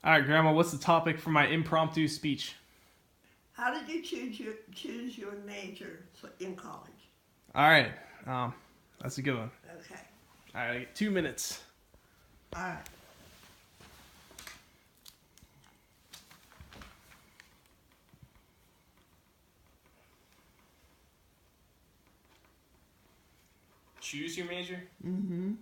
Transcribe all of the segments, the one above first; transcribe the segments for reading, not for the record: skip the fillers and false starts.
All right, Grandma, what's the topic for my impromptu speech? How did you choose your major in college? All right, um, that's a good one. Okay. All right, I get 2 minutes. All right. Choose your major? Mm-hmm.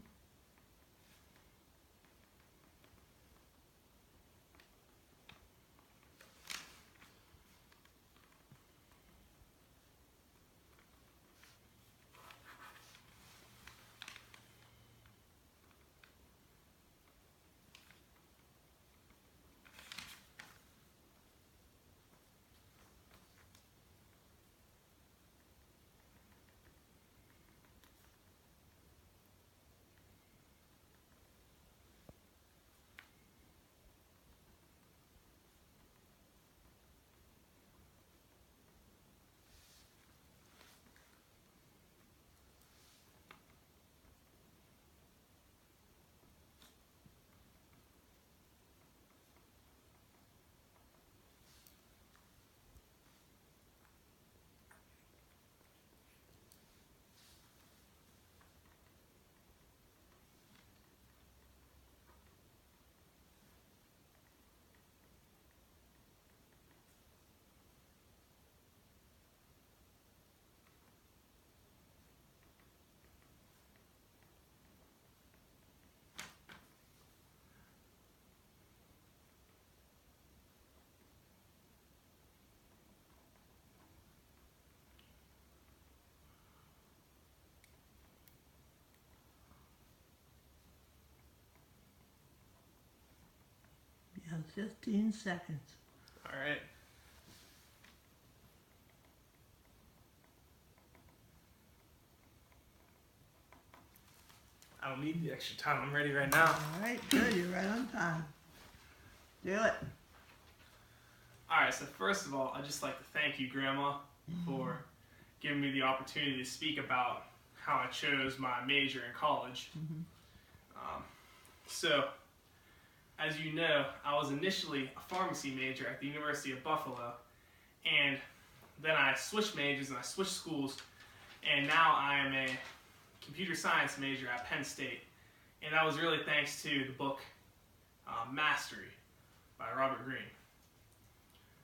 You have 15 seconds. All right. I don't need the extra time. I'm ready right now. All right, good. You're right on time. Do it. All right, so first of all, I'd just like to thank you, Grandma, for giving me the opportunity to speak about how I chose my major in college. So, as you know, I was initially a pharmacy major at the University of Buffalo, and then I switched majors and I switched schools, and now I am a computer science major at Penn State. And that was really thanks to the book Mastery by Robert Greene.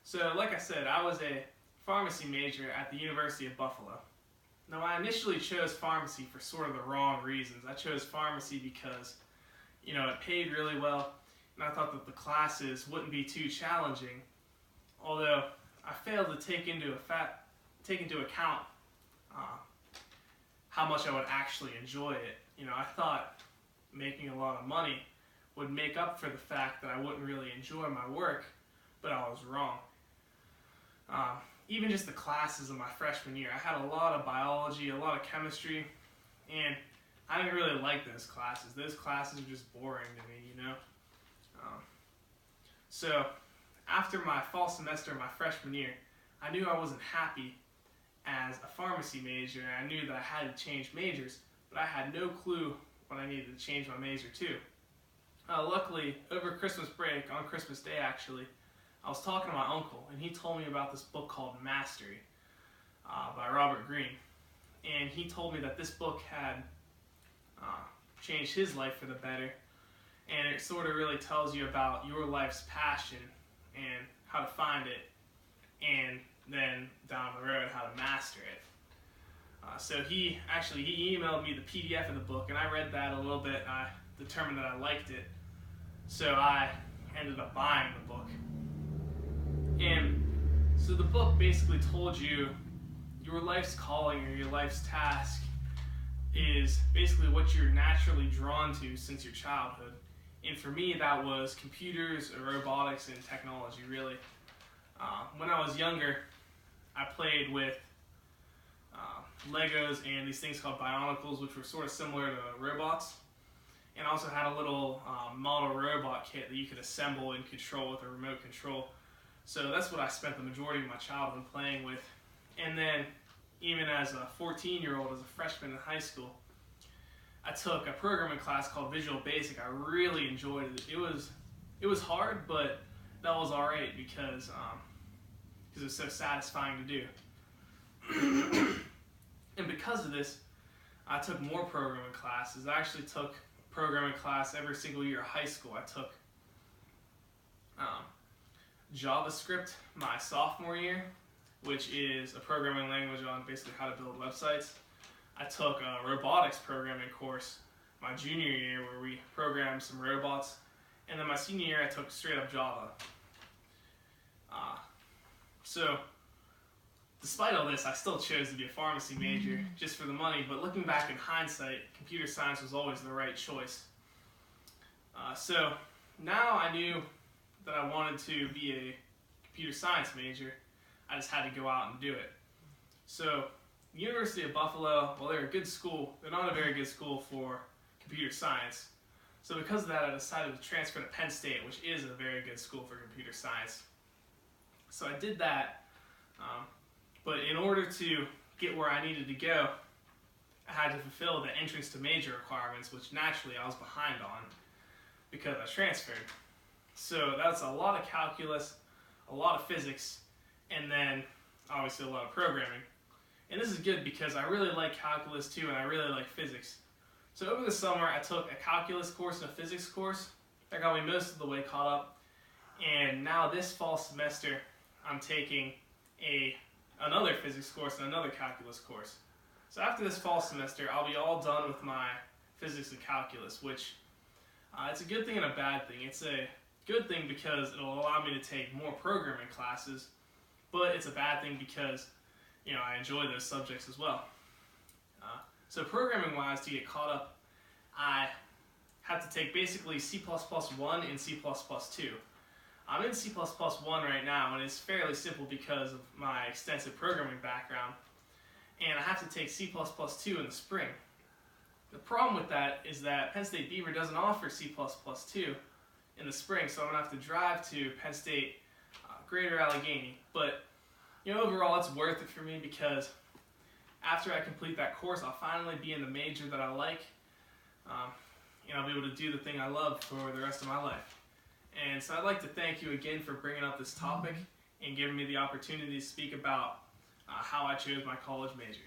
So, like I said, I was a pharmacy major at the University of Buffalo. Now, I initially chose pharmacy for sort of the wrong reasons. I chose pharmacy because, it paid really well, and I thought that the classes wouldn't be too challenging. Although I failed to take into account how much I would actually enjoy it. I thought making a lot of money would make up for the fact that I wouldn't really enjoy my work, but I was wrong. Even just the classes of my freshman year, I had a lot of biology, a lot of chemistry, and I didn't really like those classes. Those classes were just boring to me, So after my fall semester of my freshman year, I knew I wasn't happy as a pharmacy major, and I knew that I had to change majors, but I had no clue what I needed to change my major to. Luckily, over Christmas break, on Christmas Day actually, I was talking to my uncle, and he told me about this book called Mastery by Robert Greene. And he told me that this book had changed his life for the better, and it sort of really tells you about your life's passion and how to find it, and then down the road how to master it. So he emailed me the PDF of the book, and I read that a little bit, and I determined that I liked it. So I ended up buying the book. And so the book basically told you your life's calling or your life's task is basically what you're naturally drawn to since your childhood. And for me, that was computers, robotics, and technology, really. When I was younger, I played with Legos and these things called Bionicles, which were sort of similar to robots. And I also had a little model robot kit that you could assemble and control with a remote control. So that's what I spent the majority of my childhood playing with. And then, even as a 14-year-old, as a freshman in high school, I took a programming class called Visual Basic. I really enjoyed it. It was It was hard, but that was all right because it was so satisfying to do. And because of this, I took more programming classes. I actually took programming class every single year of high school. I took JavaScript my sophomore year, which is a programming language on basically how to build websites. I took a robotics programming course my junior year where we programmed some robots. And then my senior year I took straight up Java. So despite all this, I still chose to be a pharmacy major just for the money, but looking back in hindsight, computer science was always the right choice. So now I knew that I wanted to be a computer science major. I just had to go out and do it. So the University of Buffalo, well, they're a good school. They're not a very good school for computer science. So because of that, I decided to transfer to Penn State, which is a very good school for computer science. So I did that, but in order to get where I needed to go, I had to fulfill the entrance to major requirements, which naturally I was behind on because I transferred. So that's a lot of calculus, a lot of physics, and then obviously a lot of programming. And this is good because I really like calculus too, and I really like physics. So over the summer, I took a calculus course and a physics course. That got me most of the way caught up. And now this fall semester, I'm taking another physics course and another calculus course. So after this fall semester, I'll be all done with my physics and calculus, which it's a good thing and a bad thing. It's a good thing because it'll allow me to take more programming classes, but it's a bad thing because I enjoy those subjects as well. So programming-wise, to get caught up, I had to take basically C++1 and C++2. I'm in C++1 right now, and it's fairly simple because of my extensive programming background. And I have to take C++2 in the spring. The problem with that is that Penn State Beaver doesn't offer C++2 in the spring, so I'm going to have to drive to Penn State Greater Allegheny. But overall, it's worth it for me because after I complete that course, I'll finally be in the major that I like. I'll be able to do the thing I love for the rest of my life. And so I'd like to thank you again for bringing up this topic and giving me the opportunity to speak about how I chose my college major.